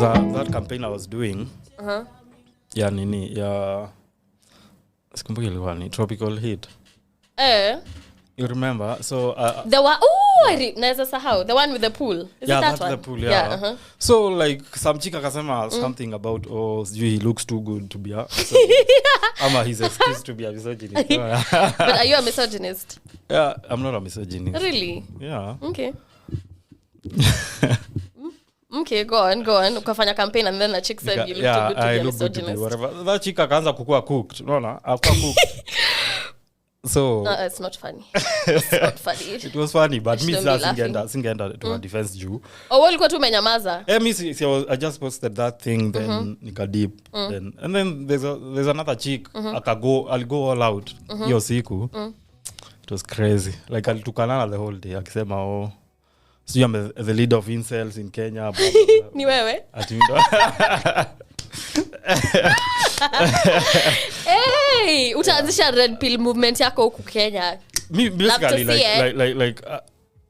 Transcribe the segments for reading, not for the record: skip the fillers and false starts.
That campaign I was doing. Yeah, nini. Yeah. Sikumbuki ilikuwa ni tropical heat. You remember? So the one naweza sahau the one with the pool. Is yeah, it that that's one? the pool, yeah. So like some chick akasema something about he looks too good to be a ama his excuse to be a misogynist. But are you a misogynist? Yeah, I'm not a misogynist. Really? Yeah. Okay. Okay, go on. Ukafanya campaign and then a chick said you look too good to be a misogynist. Whatever. That chick akaanza kukua cooked. Unaona? Akua cooked. So it's not funny. It's not funny. It was funny, but me singeenda to a defense Jew. Oh, ulikuwa tu umenyamaza. I just posted that thing then nikadip then and then there's another chick I'll go all out hiyo siku. It was crazy. Like alitukana the whole day akisema so I'm the leader of incels in Kenya. Ni wewe? Hey, utaanzisha red pill movement yako huku Kenya. Me basically like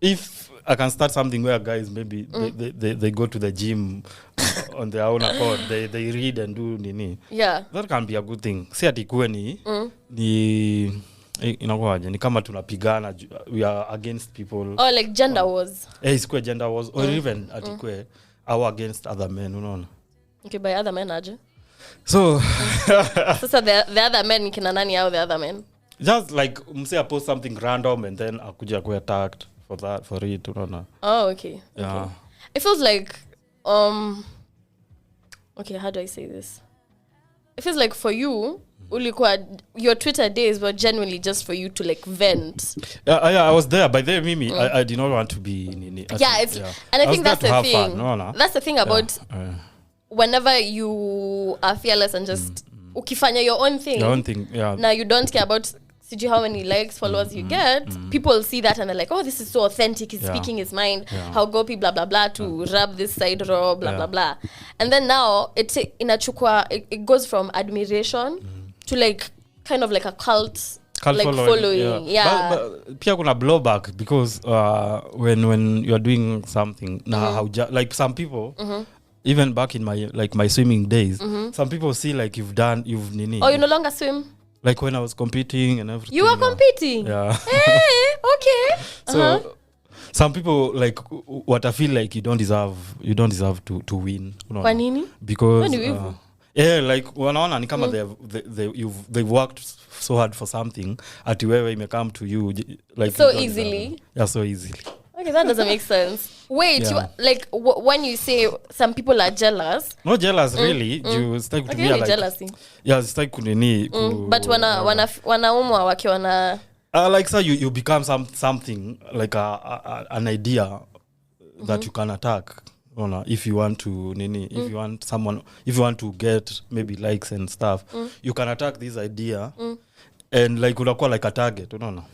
if I can start something where guys maybe they go to the gym on their own accord, they read and do nini. Yeah. That can be a good thing. Si atikue ni inakuwaje ni kama tunapigana, we are against people. Oh, like gender wars. Isikue gender wars or even atikue our against other men, unaona. Okay, by other men aje. So the other men kina nani au the other men? Just like I post something random and then akuja ku attacked for it, unaona. Oh, okay. Yeah. Okay. It feels like okay, how do I say this? It feels like for you ulikuwa your Twitter days were genuinely just for you to like vent. Yeah, I was there. By the way, Mimi, I did not want to be and I think that's the thing. No. That's the thing about whenever you are fearless and just ukifanya your own thing. Yeah. Now you don't care about how many likes, followers you get. People see that and they're like, oh, this is so authentic. He's speaking his mind. How gopi blah blah blah to rub this side raw blah blah blah. And then now it goes from admiration to like kind of like a cult like following. Yeah. But pia kuna blowback because when you are doing something now like some people even back in my swimming days, some people see like you've nini. Oh, you no longer swim? Like when I was competing and everything. You were competing? Yeah. Hey, okay. So some people like what I feel like you don't deserve to win. Kwa nini? Because like wanaona ni kama they've worked so hard for something ati wewe imecome to you like so easily. Yeah, so easily. Okay, that doesn't make sense. Wait, you, like when you say some people are jealous. Not jealous really. You start to be like jealousy. Yeah, it's like kunini. But wanaumwa wakiona like so you become something like an idea that you can attack. If you want to if you want to get maybe likes and stuff, you can attack this idea and like unakuwa like a target, unaona.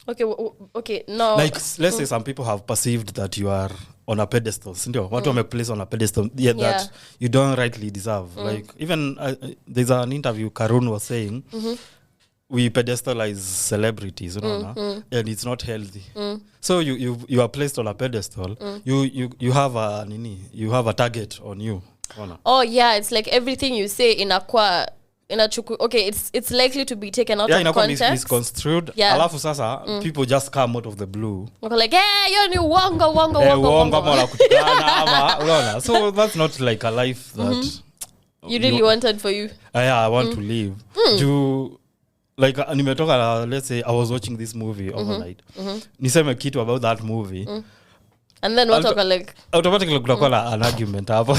Okay, no. Like let's say some people have perceived that you are on a pedestal, ndio watu wameplace on a pedestal that you don't rightly deserve. Like even there's an interview Karun was saying we pedestalize celebrities, and it's not healthy. So you are placed on a pedestal. You have a target on you. Oh yeah, it's like everything you say inakuwa okay, it's likely to be taken out of context. Misconstrued. Alafu sasa people just come out of the blue. Okay, like you ni wongo. So that's not like a life that you really wanted for you. I want to live. Like nimetoka, let's say I was watching this movie overnight. Niseme kitu about that movie. And then what like automatically kunakuwa an argument hapo.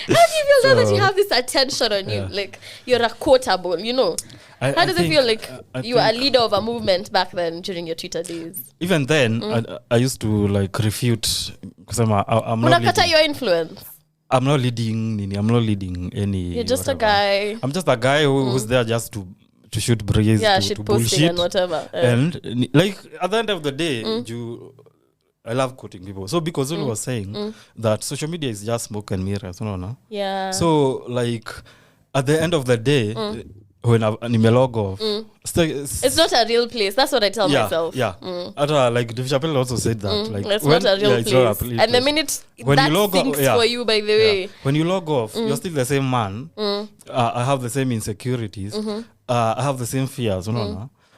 How do you feel that you have this attention on you? Like you're a quotable, you know? How does it feel like you are a leader of a movement back then during your Twitter days? Even then, I used to like refute because I'm not leading. Your influence. I'm not leading any. You're just whatever. A guy. I'm just a guy who's there just to shoot breeze, to bullshit and whatever. And like at the end of the day, I love quoting people. So because Zulu was saying that social media is just smoke and mirrors, no? Yeah. So like at the end of the day, when nimelog off. It's not a real place. That's what I tell myself. Yeah. Like Dave Chappelle also said that. Like it's not a real place. And the minute when that thinks for you, by the way. When you log off, you're still the same man. I have the same insecurities. I have the same fears.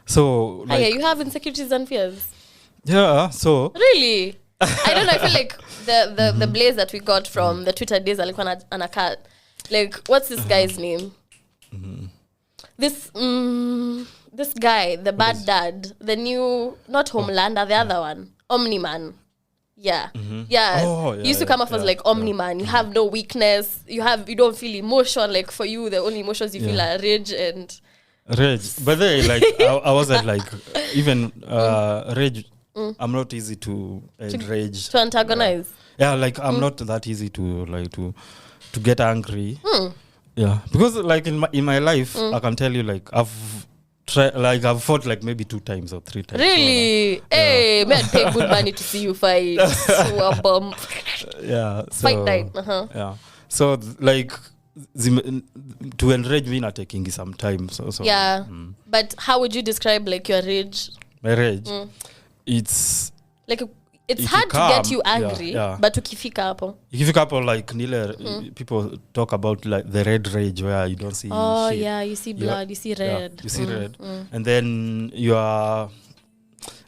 So like, you have insecurities and fears. Yeah. So really, I don't know. I feel like the blaze that we got from the Twitter days, alikuwa anakaa. Like, what's this guy's name? This guy, the bad dad, the new, not Homelander, the other one, Omni-Man. Yeah. He used to come off as like Omni-Man. You have no weakness. You don't feel emotion. Like for you, the only emotions you feel are rage and rage. But then, like I wasn't like even rage. I'm not easy to rage. To antagonize. Yeah, like I'm not that easy to get angry. Yeah, because like in my life, I can tell you like I've fought like maybe 2 times or 3 times. Really? Hey, man, pay good money to see you fight. So bump. Yeah. So, fight night. Yeah. So like to enrage me not taking some time. So yeah. But how would you describe like your rage? My rage. It's like it's hard to get you angry, but ukifika hapo like nile people talk about like the red rage where you don't see shit. Yeah, you see blood, you see red. You see red. And then your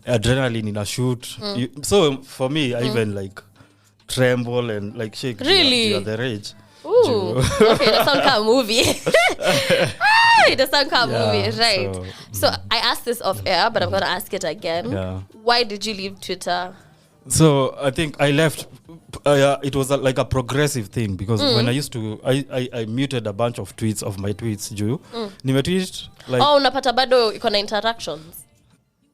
adrenaline in a shoot. So for me, I even like tremble and like shake. Really? The rage. Ooh. Okay, that sounds like a movie. It does sound like a movie, right? So I asked this off air, but I'm going to ask it again. Yeah. Why did you leave Twitter? So I think I left. It was like a progressive thing because when I used to, I muted a bunch of tweets of my tweets. Nimetweet like. Oh, unapata bado iko na interactions.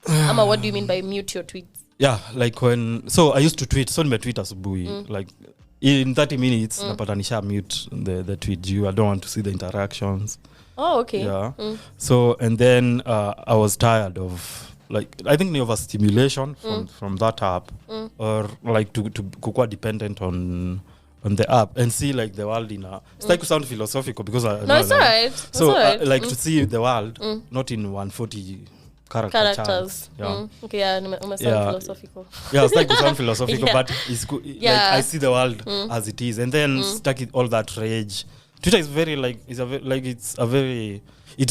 Ama, what do you mean by mute your tweets? Yeah, like when. So I used to tweet. So nimetweet asubuhi like. In 30 minutes, napata nisha mute the tweet. I don't want to see the interactions. Oh, okay. Yeah. So and then I was tired of. Like I think overstimulation from that app or like to kukua dependent on the app and see like the world in a it's like to sound philosophical because it's alright. So like to see the world not in 140 characters. Yeah. Okay, yeah, philosophical. Yeah, it's like to sound philosophical but it's good. Like I see the world as it is and then stuck with all that rage. Twitter is very like it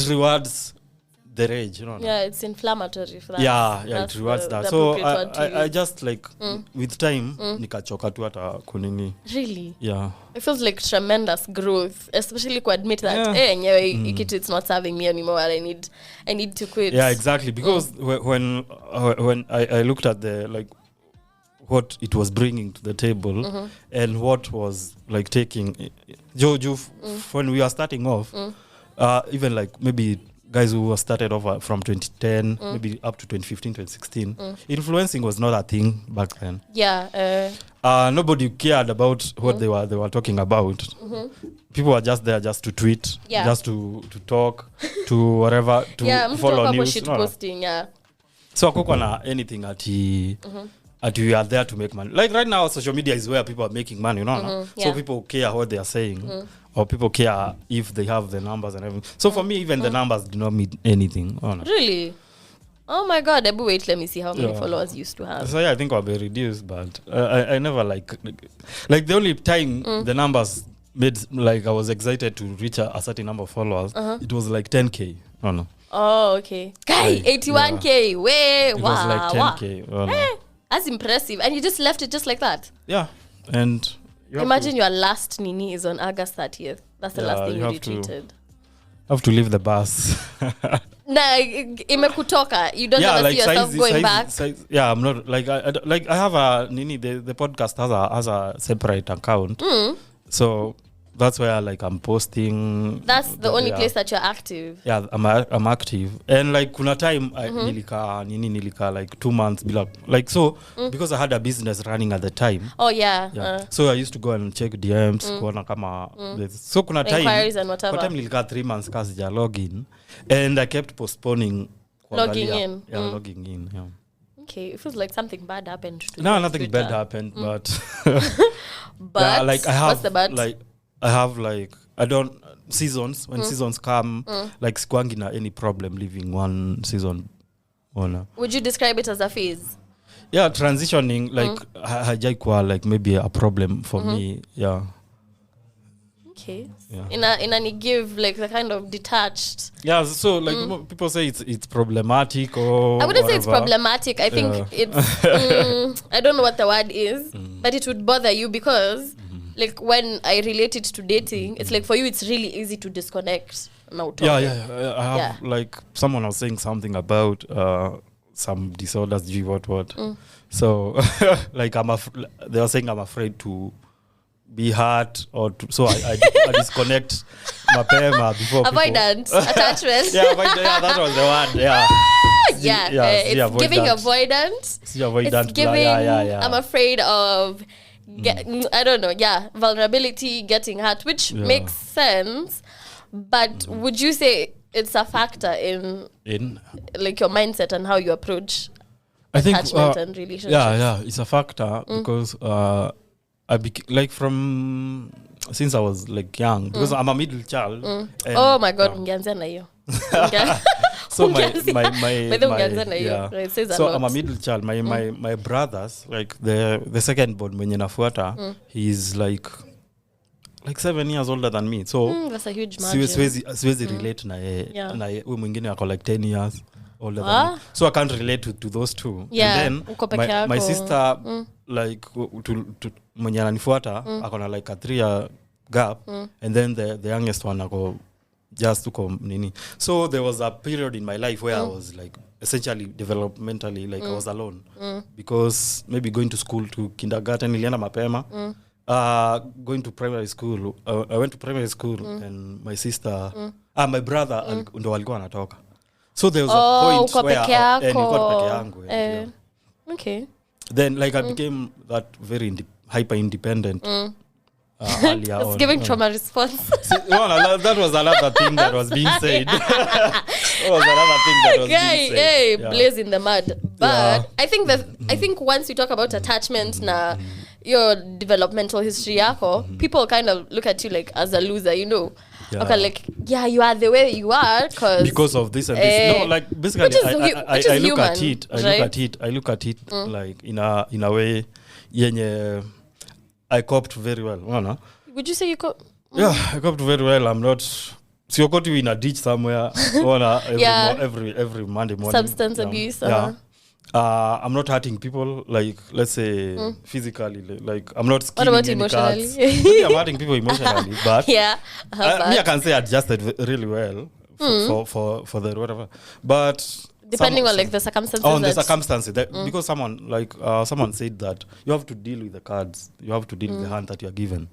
rewards the rage, Yeah, it's inflammatory for that. Yeah, it rewards that. So I just like with time nikachoka tu hata kunini. Really? Yeah. It feels like tremendous growth, especially to admit that it's not serving me anymore. I need to quit. Yeah, exactly. Because when I looked at the like what it was bringing to the table and what was like taking Jojo when we were starting off, even like maybe guys who were started off from 2010 maybe up to 2015 2016 influencing was not a thing back then. Nobody cared about what they were talking about. People were just there just to tweet, just to talk, to whatever, to follow news. Posting, so akoko na anything at we are there to make money. Like right now social media is where people are making money, so people care what they are saying. Or people care if they have the numbers and everything. So for me, even the numbers do not mean anything. Really? Oh my God! Wait, let me see how many followers you used to have. So I think I'll be reduced, but I never like the only time the numbers made like I was excited to reach a certain number of followers. It was like 10K. Oh, okay. Guy, 81K. Way, it was like 10K. That's impressive. And you just left it just like that? Yeah, and. Imagine your last Nini is on August 30th. That's the last thing you retweeted. Have to leave the bus. Imekutoka. You don't ever see yourself going back. I'm not like I have a Nini. The podcast has a separate account. So that's where like I'm posting. That's the only place that you're active. Yeah, I'm active. And like kuna time nilika like 2 months below. Like so because I had a business running at the time. Oh yeah. So I used to go and check DMs kuona kama so kuna time inquiries and whatever. Kwa time nilika 3 months kasi ja login and I kept postponing logging in. Logging in. Yeah. Okay, it feels like something bad happened to No, nothing bad happened, but but like I have what's the but? Like I have like I don't seasons when seasons come like sikuangi na any problem leaving one season. Would you describe it as a phase? Yeah, transitioning like hajaikuwa like maybe a problem for me. Yeah. Okay. Yeah. In a give like the kind of detached. Yeah, so like people say it's problematic or I wouldn't whatever. say it's problematic. I think it's I don't know what the word is, but it would bother you because like when I relate it to dating, it's like for you it's really easy to disconnect. Yeah. I have like someone was saying something about some disorders, what. So like they were saying I'm afraid to be hurt or so I disconnect mapema before avoidant attachment. Yeah, that was the word. It's giving avoidant. It's giving I'm afraid of I don't know, vulnerability, getting hurt, which makes sense. But would you say it's a factor in like your mindset and how you approach attachment and relationships? Yeah, it's a factor because like from since I was like young, because I'm a middle child. Oh my God, ungeanza na hiyo. So so I'm a middle child. My brothers, like the second born mwenye nafuata, he's like 7 years older than me. So that's a huge margin. Siwezi relate na ye huyu mwingine ako like 10 years older than me. So I can't relate to those two. Yeah, and then my sister like mwenye ananifuata akona like a 3-year gap, and then the youngest one ako just uko nini. So there was a period in my life where I was like essentially developmentally like I was alone because maybe going to school to kindergarten nilienda mapema. Going to primary school, I went to primary school and my sister my brother ndo walikuwa anatoka. So there was a point where nilikuwa peke yangu. Okay. Then like I became that very hyper independent earlier on. It's giving trauma response. That was another thing that was being said. Blaze in the mud. But I think once we talk about attachment na your developmental history yako, people kind of look at you like as a loser, you know. Okay, like you are the way you are because of this and this. No, like basically I look at it. I look at it like in a way yenye I coped very well. Would you say you coped? Yeah, I coped very well. I'm not. So you got you in a ditch somewhere every Monday morning. Substance abuse. I'm not hurting people, like let's say physically. Like I'm not. What about emotionally? Maybe I'm hurting people emotionally, but I can say I adjusted really well for the whatever. But depending on like the circumstances. On the circumstances, because someone said that you have to deal with the cards. You have to deal with the hand that you are given,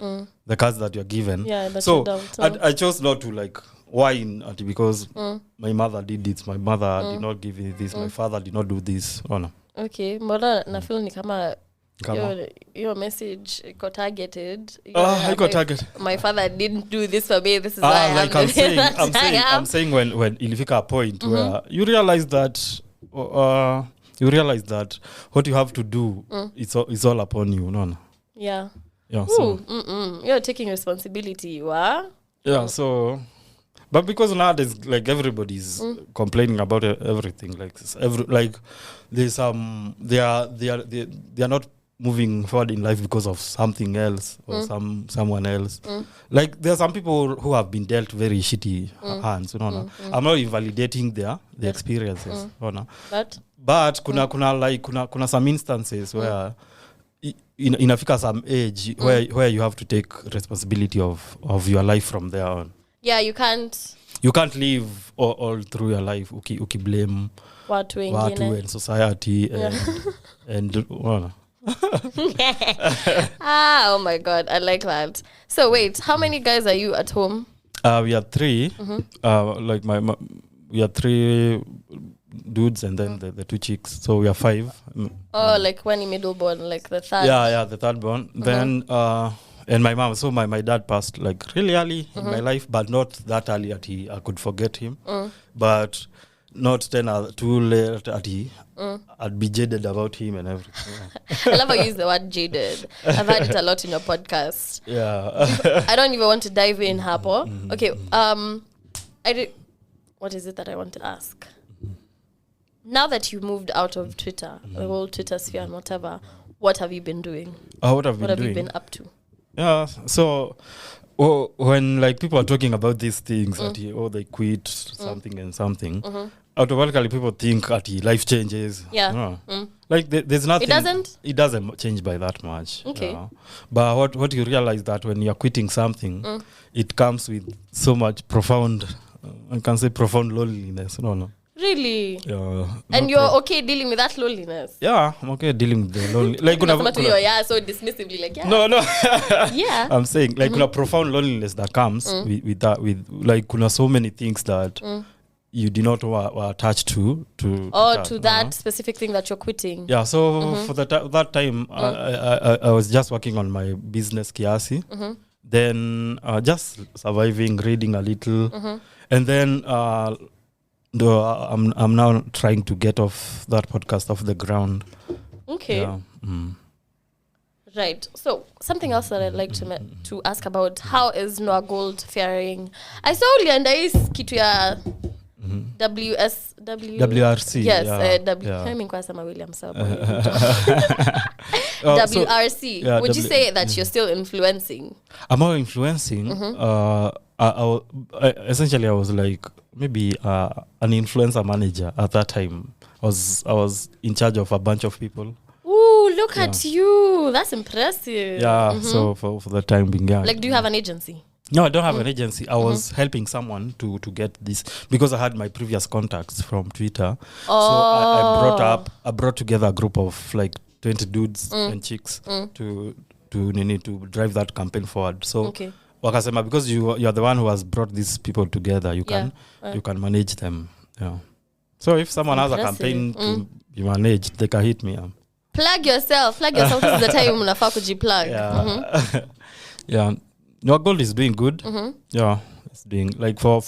the cards that you are given. Yeah, but so I chose not to like whine because my mother did it. My mother did not give me this. My father did not do this. No. Okay, mbona na feel ni kama your message got targeted. Got targeted. My father didn't do this for me. This is why like I'm saying when ilifika a point where you realize that what you have to do it's all upon you. No. Yeah. So you're taking responsibility. You are. Yeah. So. But because nowadays, like everybody's complaining about everything, like there's they are not moving forward in life because of something else or someone else. Like there are some people who have been dealt very shitty hands. I'm not invalidating their experiences. But kuna some instances where inafika some age where you have to take responsibility of your life from there on. Yeah, you can't live all through your life blame watu and society and oh my God, I like that. So wait, how many guys are you at home? We are 3. Like we are 3 dudes and then the 2 chicks, so we are 5. Like when you middle born, like the third. Yeah, the third born. Then and my mom, so my dad passed like really early in my life, but not that early that I could forget him. But not too late I'd be jaded about him and everything. I love how you use the word jaded. I've heard it a lot in your podcast. Yeah. I don't even want to dive in, Hapo. Okay. What is it that I want to ask? Now that you moved out of Twitter, the whole Twitter sphere and whatever, what have you been doing? What have you been up to? Yeah. So when like people are talking about these things, they quit something and something. Automatically people think life changes. Yeah. Like there's nothing. It doesn't change by that much. Okay. But what you realize that when you're quitting something, it comes with so much profound, I can say profound loneliness. No. Really? Yeah. And you're okay dealing with that loneliness? Yeah, I'm okay dealing with the loneliness. Like so dismissively, like yeah. No. Yeah. I'm saying like kuna profound loneliness that comes with that, with like kuna so many things that you did not were attached to that specific thing that you're quitting. Yeah, so for that time I was just working on my business kiasi, then just surviving, reading a little, and then I'm now trying to get off that podcast off the ground. Okay. Yeah. Right. So something else that I'd like to ask about, how is Noah Gold faring? I saw ulienda kitu ya WRC. Yes, William WRC. Would you say that you're still influencing? I'm not influencing. Essentially, I was like maybe an influencer manager at that time. I was in charge of a bunch of people. Ooh, look at you! That's impressive. Yeah. So for the time being, yeah. Like, do you have an agency? No, I don't have an agency. I was helping someone to get this because I had my previous contacts from Twitter. So I brought together a group of like 20 dudes and chicks to drive that campaign forward. So wakasema, because you're the one who has brought these people together, you can manage them. Yeah. So if someone has a campaign to be managed, they can hit me. Plug yourself. This is the time unafaa kujiplug. Yeah. Yeah. Noah Gold is doing good. Yeah, it's doing like for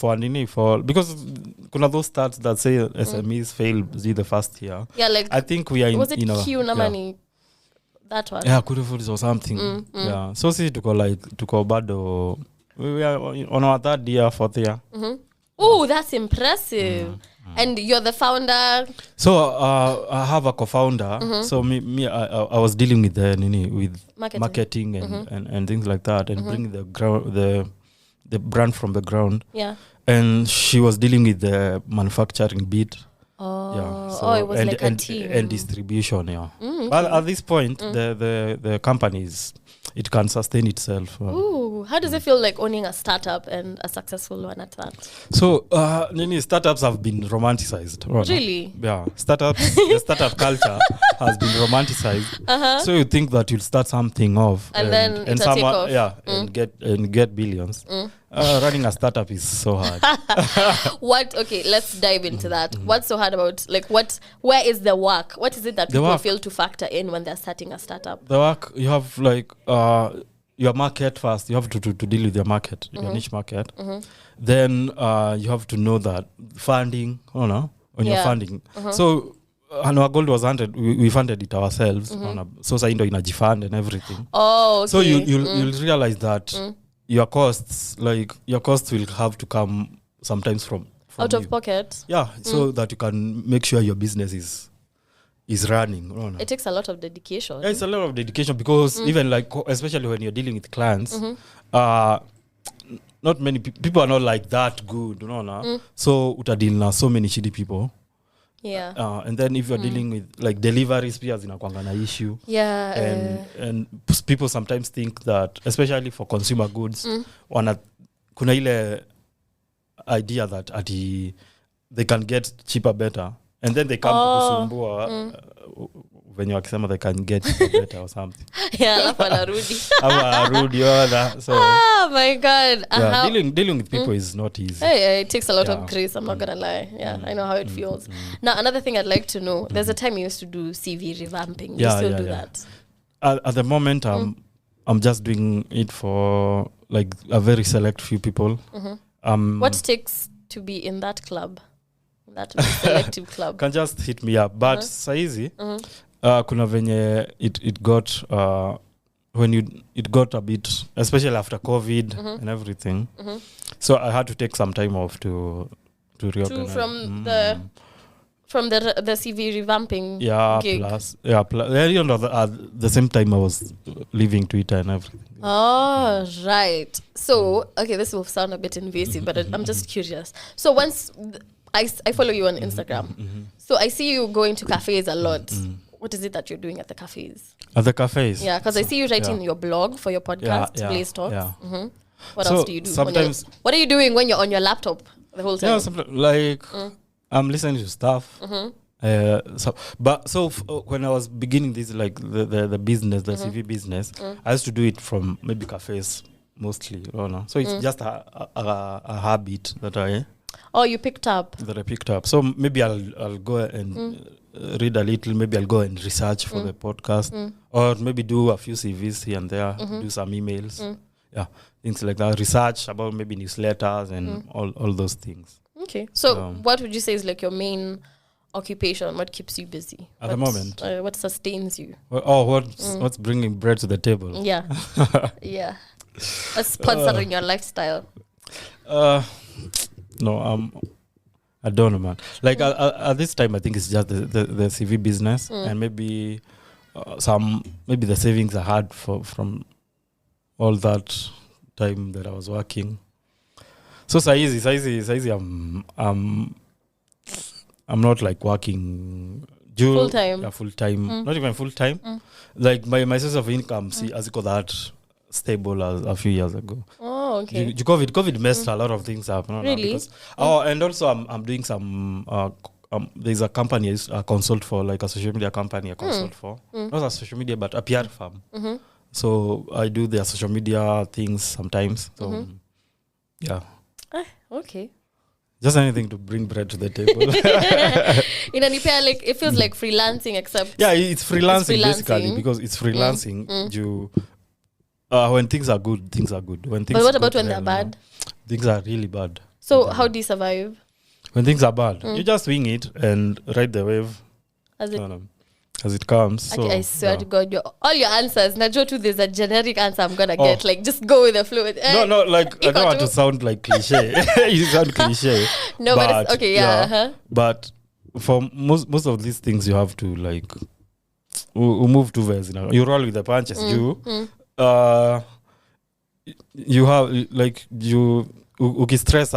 because kuna those stats that say SMEs fail the first year. Yeah, like I think we are in. Was it Q money? That one. Yeah, could have or something. Yeah, so see tuko bado. We are on our third year, fourth year. Oh, that's impressive. And you're the founder. So I have a co-founder. So I was dealing with with marketing and things like that, and bringing the brand from the ground. Yeah. And she was dealing with the manufacturing bit. Oh, yeah. So it was like a team. And distribution. Yeah. Okay. But at this point, the companies, it can sustain itself. Ooh, how does it feel like owning a startup and a successful one at that? So, startups have been romanticized. Really? Yeah, the startup culture has been romanticized. So you think that you'll start something off, and then it'll take off. and get billions. Running a startup is so hard. Okay, let's dive into that. What's so hard about, like, where is the work? What is it that people fail to factor in when they're starting a startup? The work, you have like your market first. You have to deal with your market, your niche market. Then you have to know that funding, your funding. So Noah Gold was funded. We funded it ourselves. So saindo inajifund and everything. Oh, okay. So you'll realize that your costs will have to come sometimes from out of pocket. Yeah, so that you can make sure your business is running. It takes a lot of dedication. Yeah, it's a lot of dedication because even like, especially when you're dealing with clients, not many people are not like that good, So utadeal na so many shitty people. Yeah. And then if you're dealing with like deliveries, pia zinakuanga na issue. Yeah. And people sometimes think that, especially for consumer goods, kuna ile idea that they can get cheaper better, and then they come kukusumbua when you're wakisema they can get cheaper better or something. Yeah, arudi. So oh my god. Dealing with people is not easy. Hey, it takes a lot of grace, I'm not gonna lie. I know how it feels. Now, another thing I'd like to know, there's a time you used to do CV revamping. Do you still do that? At the moment, I'm just doing it for like a very select few people. What takes to be in that club, in that selective club. Can just hit me up. But saizi kuna venye it got when it got a bit, especially after COVID and everything. So I had to take some time off to reorganize. From the CV revamping gig. Plus you know, the same time I was leaving Twitter and everything. Oh, right. So, okay, this will sound a bit invasive, but I'm just curious. So once I follow you on Instagram, so I see you going to cafes a lot. What is it that you're doing at the cafes? At the cafes? Yeah, because I see you writing your blog for your podcast, Blaze Talks. Yeah. What else do you do? Sometimes, what are you doing when you're on your laptop the whole time? Yeah, sometimes, like I'm listening to stuff. When I was beginning this, like the business, the CV business, I used to do it from maybe cafes mostly. You know? So it's just a habit that I picked up. That I picked up. So maybe I'll go and read a little. Maybe I'll go and research for the podcast, or maybe do a few CVs here and there, do some emails. Yeah, things like that. Research about maybe newsletters and all those things. Okay. So what would you say is like your main occupation? What keeps you busy? At the moment? What sustains you? What's bringing bread to the table? Yeah. Yeah. What's sponsoring your lifestyle? No, I don't know, man. Like at this time, I think it's just the CV business and maybe maybe the savings I had from all that time that I was working. So saizi I'm not like working full time. Yeah, full time. Not even full time. Like my source of income, as it got that stable as a few years ago. Oh, okay. COVID messed a lot of things up. No, really? Because, and also I'm doing some. There's a company I consult for, like a social media company I consult for. Not a social media, but a PR firm. So I do their social media things sometimes. So yeah. Okay. Just anything to bring bread to the table. In an IPA, like it feels like freelancing, except it's freelancing basically, because it's freelancing. You when things are good, things are good. When things but what about when they're bad? Things are really bad. So how do you survive? When things are bad, you just wing it and ride the wave as it comes. Okay, so, I swear to God, all your answers. Najua too, there's a generic answer I'm gonna get. Like, just go with the flow. No, like I don't want to sound like cliche. You sound cliche. No, but it's okay. Yeah. But for most of these things, you have to like move two ways. You roll with the punches. You have like stress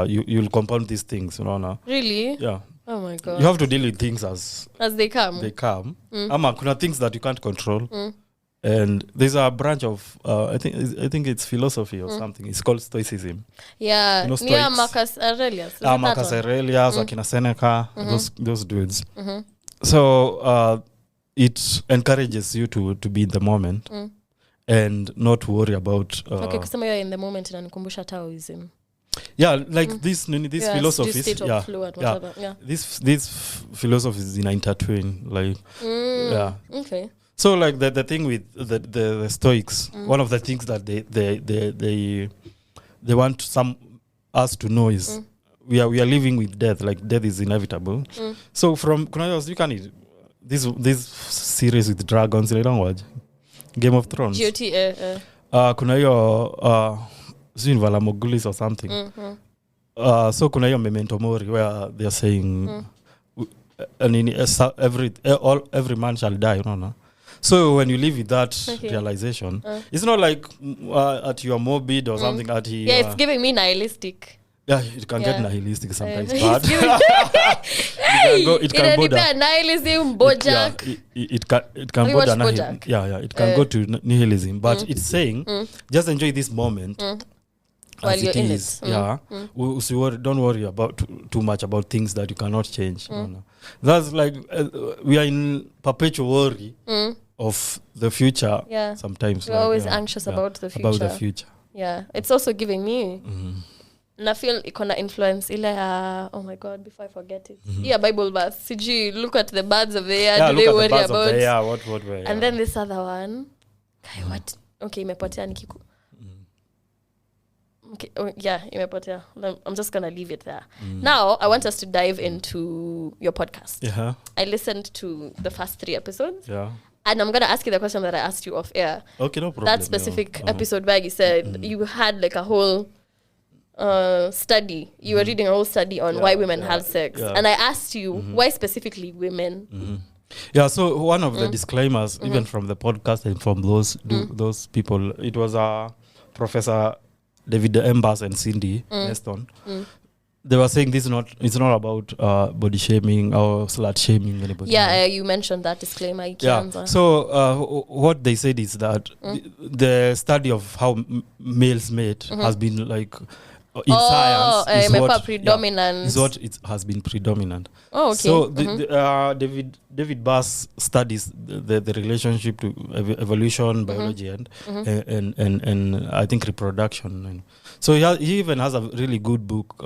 you'll compound these things. Really? Yeah. Oh my God. You have to deal with things as they come. Kuna things that you can't control. And there's a branch of I think it's philosophy or something. It's called Stoicism. Yeah. Near Marcus Aurelius. Marcus Aurelius, Akina Seneca, those dudes. So it encourages you to be in the moment and not worry about okay, kusema you're in the moment inanikumbusha Taoism. Yeah, like these philosophies. These philosophies intertwine. Like, Okay. So, like the thing with the Stoics, one of the things that they want us to know is we are living with death. Like death is inevitable. So from you can this series with dragons. I don't watch Game of Thrones. Kuna hiyo Vala Mogulis or something. So kuna hiyo Memento Mori where they are saying every man shall die, So when you live with that realization, it's not like at you are morbid or something. It's giving me nihilistic. Yeah, it can get nihilistic sometimes, but it can go down. Nihilism, Bojack. It can go down. It can go to nihilism, but it's saying just enjoy this moment. While you're in it. Don't worry about too much about things that you cannot change. That's like we are in perpetual worry of the future. Sometimes we're always anxious about the future. Yeah, it's also giving me. And I feel ikona influence ile oh my God, before I forget it. Bible verse. CG, look at the birds of the air. Do they worry about? What were? And then this other one. What? Okay, imepotea nikiku. Okay. Yeah, imepotea. I'm just gonna leave it there. Now I want us to dive into your podcast. Yeah. I listened to the first 3 episodes. Yeah. And I'm gonna ask you the question that I asked you off air. Okay, no problem. That specific episode where you said you had like a whole study. You were reading a whole study on why women have sex. And I asked you why specifically women. Yeah, so one of the disclaimers, even from the podcast and from those people, it was Professor David Embers and Cindy Neston. They were saying it's not about body shaming or slut shaming anybody. Yeah, you mentioned that disclaimer. So what they said is that the study of how males mate has been like in science is what it has been predominant. Oh, okay. So David Bass studies the relationship to evolution, biology, and I think reproduction. So he even has a really good book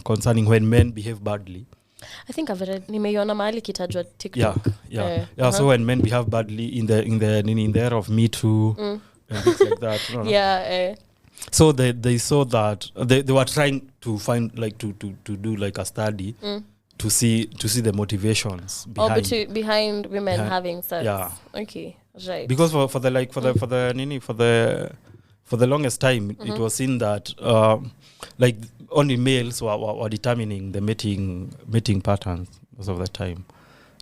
concerning when men behave badly. I think I've read. Nimeiona mahali kitajwa TikTok. Yeah. So when men behave badly in the era of Me Too and things like that. So they saw that they were trying to find like to do like a study to see the motivations behind women having sex. Yeah. Okay. Right. Because for the longest time it was seen that like only males were determining the mating patterns most of the time.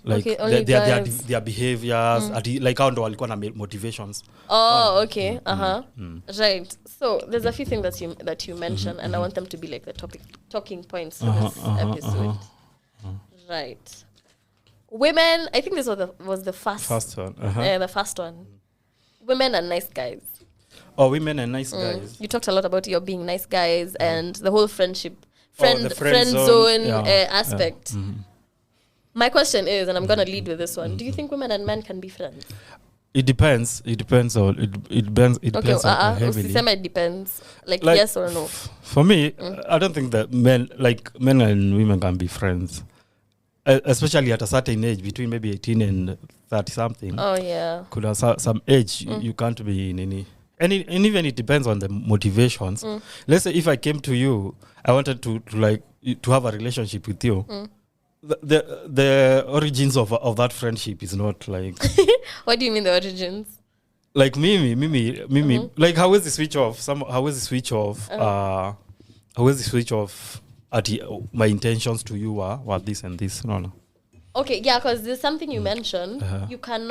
Like their behaviors like how ndo walikuwa na motivations. Okay. Right. So there's a few things that you mentioned and I want them to be like the talking points for this episode. Right. Women, I think this was the first one. The first one. Women and nice guys. Oh, women and nice guys. You talked a lot about your being nice guys and the whole friend zone aspect. My question is, and I'm going to lead with this one, do you think women and men can be friends? It depends. It depends on heavily. It depends. Like yes or no? For me, I don't think that men and women can be friends. Especially at a certain age, between maybe 18 and 30 something. Oh yeah. Could have some age you can't be in any. And even it depends on the motivations. Let's say if I came to you, I wanted to have a relationship with you. The origins of that friendship is not like. What do you mean the origins? Like Mimi. Like how is the switch off? How is the switch off at my intentions to you were this and this? No. Okay, yeah, because there's something you mentioned. You can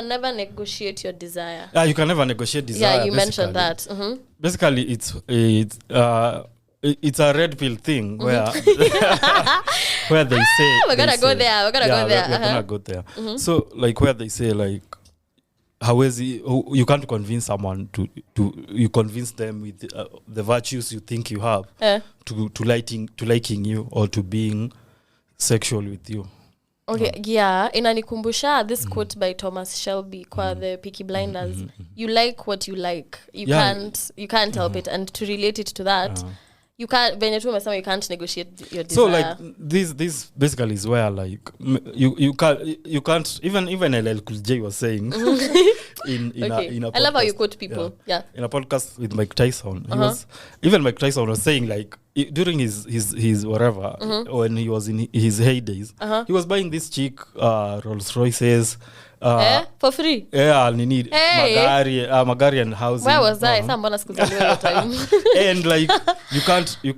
never negotiate your desire. You can never negotiate desire. Yeah, you mentioned that. Basically, it's a red pill thing where where they say we're gonna go there. We're gonna go there. So like where they say like how is it, you can't convince someone to you convince them with the virtues you think you have to liking you or to being sexual with you. Okay, yeah, inanikumbusha this quote by Thomas Shelby kwa the Peaky Blinders. You like what you like. You can't help it, and to relate it to that, you can't. When you can't negotiate your desire. So like this basically is where like you can't even LL Cool J was saying in a podcast, I love how you quote people. Yeah. In a podcast with Mike Tyson, Mike Tyson was saying like during his whatever when he was in his heydays, he was buying this cheap Rolls Royces. For free? Yeah, need magari and housing. Where was I? Mbona sikuzaliwa time. And like you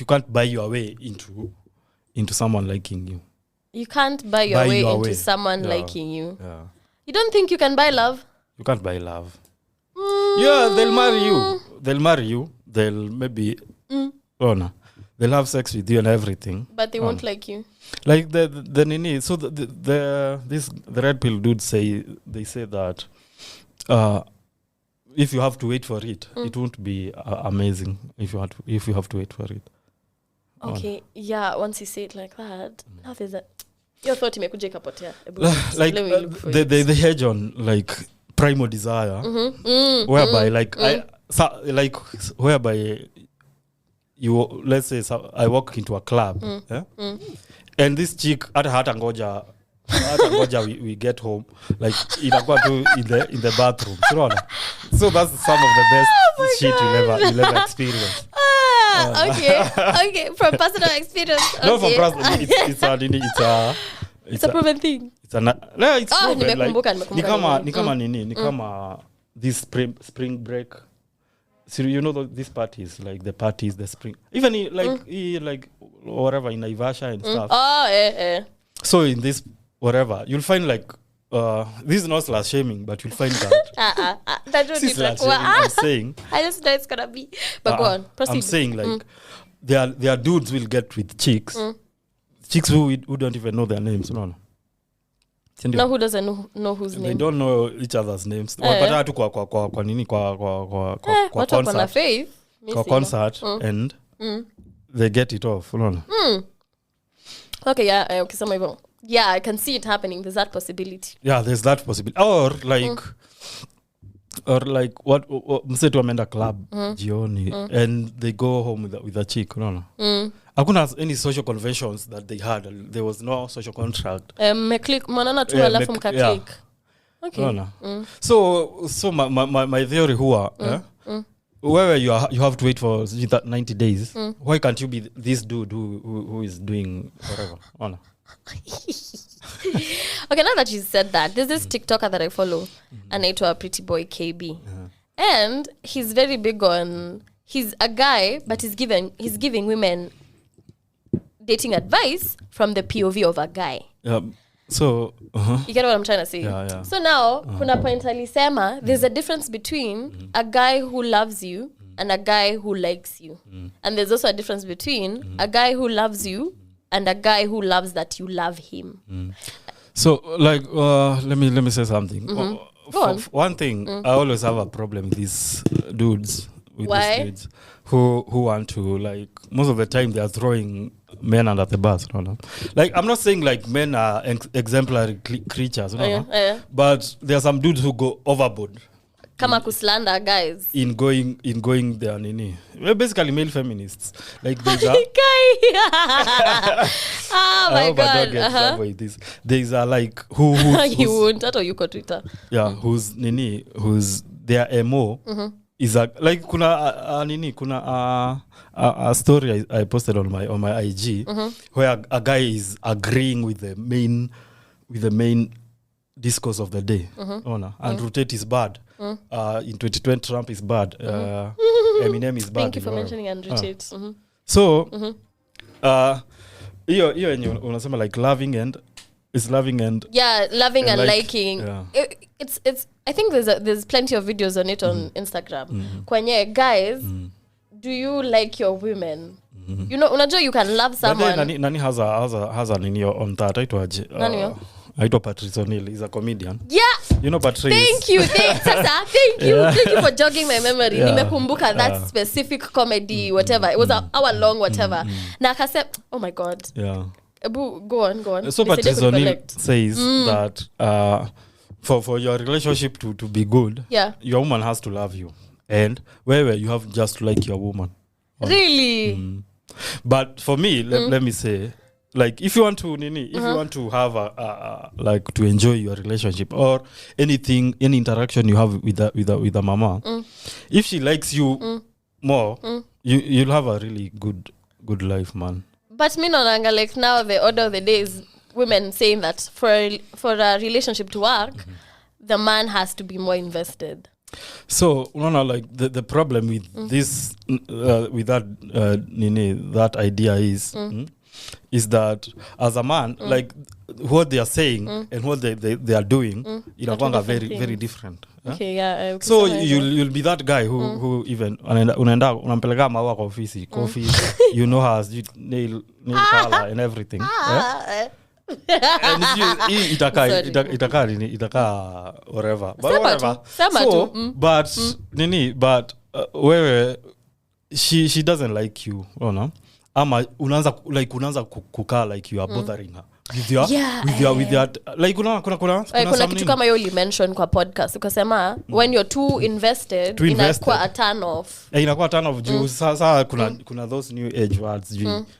can't buy your way into someone liking you. You can't buy your way into someone liking you. Yeah. You don't think you can buy love? You can't buy love. Yeah, they'll marry you. They'll maybe they'll have sex with you and everything. But they won't like you. Like the nini. So the red pill dudes say that if you have to wait for it, it won't be amazing if you have to wait for it. Okay, yeah. Once you say it like that, now there's a your thought imekuja ikapotea. Like the hedge on like primal desire, whereby whereby you, let's say I walk into a club, and this chick hata ngoja hata ngoja we get home like inakuwa tu in the bathroom unaona. So that's some of the best shit you'll ever experience. Okay, from personal experience. Okay. No, from personal, it's a proven thing. It's proven, nimekumbuka. Ni kama this spring break. So you know these parties, like the parties, the spring, even like whatever in Naivasha and stuff. So in this whatever, you'll find like this is not slash shaming, but you'll find that. That is slash shaming. I'm saying. I just know it's gonna be. But go on, proceed. I'm saying like their dudes will get with chicks who don't even know their names, no. No, who doesn't know whose name? They don't know each other's names. Wapata tu kwa nini kwa concert. Faith. Kwa concert and they get it off, unaona. Okay, yeah, ukisema hivyo. Yeah, I can see it happening. There's that possibility. Yeah, there's that possibility. Or like what msetu ameenda club jioni and they go home with a chick, unaona. Hakuna any social conventions that they had. There was no social contract. Click manana tu alafu mka click. Okay. Unaona. So my theory huwa where you have to wait for that 90 days. Why can't you be this dude who is doing whatever? Unaona. Okay, now that you said that, there's this TikToker that I follow, anaitwa Pretty Boy KB, and he's very big on. He's a guy, but he's giving women dating advice from the POV of a guy. So you get what I'm trying to say? Yeah. So now kuna point alisema there's a difference between a guy who loves you and a guy who likes you, and there's also a difference between a guy who loves you and a guy who loves that you love him. So like let me say something. Go on. One thing, I always have a problem with these dudes. Why? These dudes who want to, like, most of the time they are throwing men under the bus. No? Like, I'm not saying like men are exemplary creatures, but there are some dudes who go overboard. Kama kuslanda guys in going there nini. We're basically male feminists. Like there's a oh my god. There's a like who you won't at yuko Twitter. Yeah, who's their MO is a, like kuna a story I posted on my IG where a guy is agreeing with the main discourse of the day. And rotate is bad. In 2020 Trump is bad. Eminem is bad. Thank you for mentioning and rotate. So hiyo yenye unasema like loving and liking. Yeah. It's I think there's plenty of videos on it on Instagram. Kwenye guys, do you like your women? You know, unajua you can love someone. Nani has a nini on that aitwaje? Aitwa Patrice O'Neil is a comedian. Yeah. You know Patrice. Thank you. Thank you for jogging my memory. Nimekumbuka that specific comedy whatever. It was an hour long whatever. Na akasema, oh my god. Yeah. Go on. So Patrice O'Neil says that for your relationship to be good, your woman has to love you. And where you have just to like your woman. Really? But for me, let me say, like if you want to you want to have a like to enjoy your relationship or any interaction you have with the mama, if she likes you more, you'll have a really good life, man. But me no like now the order of the day is women saying that for a relationship to work, the man has to be more invested. So like the problem with this with that idea is that as a man, like what they are saying and what they are doing, inakuanga very different. Okay, yeah. So you'll be that guy who even unaenda unampeleka maua kwa ofisi, coffee, you know has nail color and everything. And itaka whatever. But where she doesn't like you, ama unaanza kukaa like you are bothering her. with your like kuna kitu kama hiyo ulimention kwa podcast ukasema when you're too invested inakuwa a turn off. Inakuwa turn off juu sasa kuna those new age words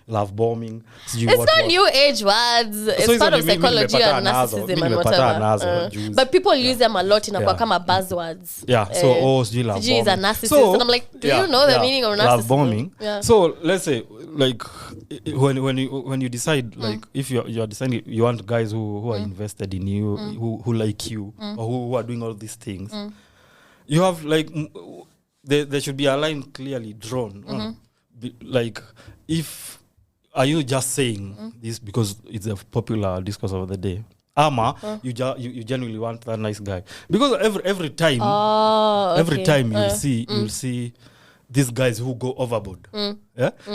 love bombing. It's not new age words. It's part of psychology and narcissism and whatever. But people use them a lot inakuwa kama buzzwords. Yeah, so love bombing is a narcissist. And I'm like, do you know the meaning of narcissism? Love bombing. Yeah. So let's say like when you decide like if you're deciding you want guys who are invested in you, who like you, or who are doing all these things, you have like there should be a line clearly drawn. Like if are you just saying this because it's a popular discourse of the day? You genuinely want that nice guy, because every time you'll see these guys who go overboard,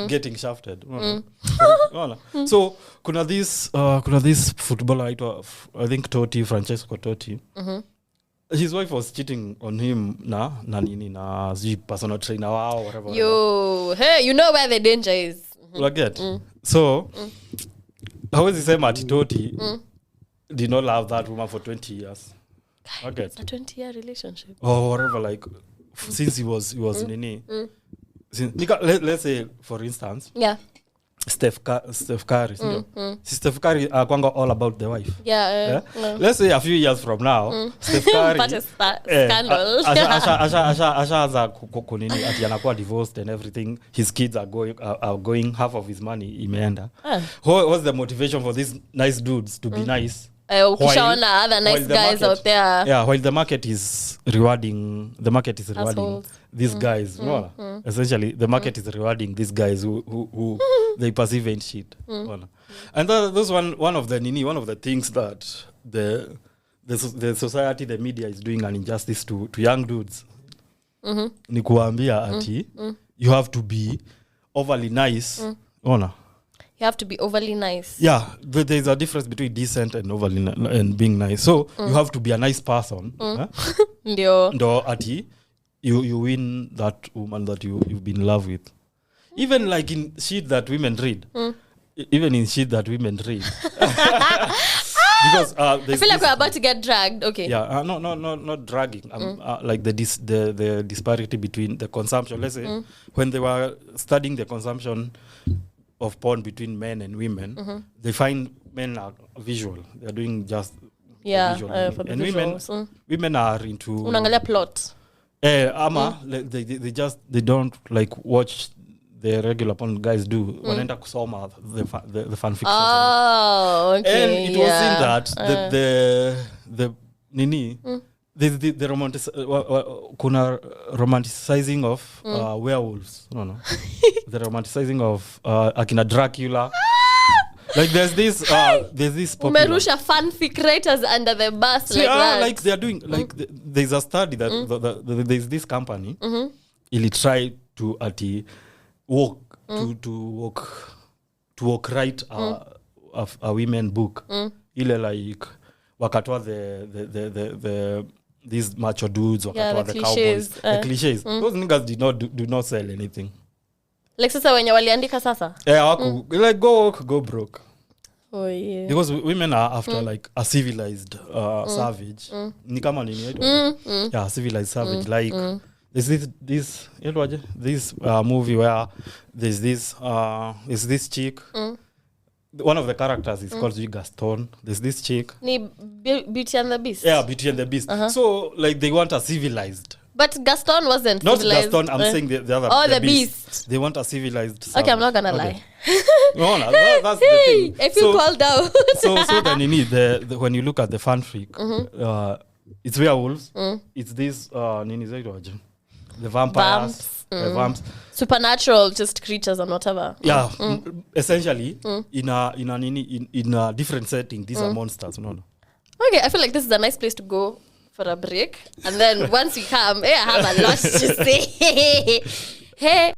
getting shafted. So kuna this footballer I think Francesco Totti. His wife was cheating on him na personal trainer or whatever. You know where the danger is. So hawezi sema ati Totti did not love that woman for 20 years. It's a 20-year relationship. Or whatever, like since he was nini. Let's say for instance, Steph Curry. Steph Curry kwanga all about the wife. Let's say a few years from now, Steph Curry scandal. Ashaanza kunini ati anakuwa divorced and everything. His kids are going half of his money imeenda. What's the motivation for these nice dudes to be nice? Ukishaona other nice guys out there. Yeah, while the market is rewarding assholes. These guys. Essentially, the market is rewarding these guys who they perceive ain't shit. And that's one of the things that the society, the media is doing an injustice to young dudes. Ni kuambia ati you have to be overly nice. You have to be overly nice. Yeah, but there's a difference between decent and overly and being nice. So you have to be a nice person. Ndo ati you win that woman that you've been in love with. Even like in shit that women read. Even in shit that women read. Because I feel like we're about to get dragged. Okay. Yeah, not dragging. Like the disparity between the consumption. Let's say when they were studying the consumption of porn between men and women, they find men are visual. They're doing just visual. For the and visuals. women are into unangalia plot. They don't like watch the regular porn guys do. Wanaenda kusoma the fan fiction. Okay. And it was in that the nini the kuna romanticizing of werewolves. No. The romanticizing of akina Dracula. Like there's this popular umerusha fanfic writers under the bus. So that. Like they're doing like there's a study that there's this company ili try to walk write a women book ile like wakatoa the these macho dudes wakatoa the cowboys the cliches. Those niggas do not sell anything. Like sasa wenye waliandika sasa like go broke. Yeah. Because women are after like a civilized savage. Ni kama nini yeah, civilized savage. Like there's this movie where there's this chick. One of the characters is called Gaston. There's this chick. Ni Beauty and the Beast. Yeah, Beauty and the Beast. So like they want a civilized. But Gaston wasn't not civilized. Gaston. I'm saying the other. Oh, the beast. They want a civilized. Okay, I'm not gonna lie. No, that's the thing. I feel called out. so then you need the when you look at the fanfic, it's werewolves. It's this the vampires, the vamps, supernatural, just creatures and whatever. Yeah, essentially in a different setting, these are monsters. No. Okay, I feel like this is a nice place to go for a break, and then once we come, I have a lot to say. Hey.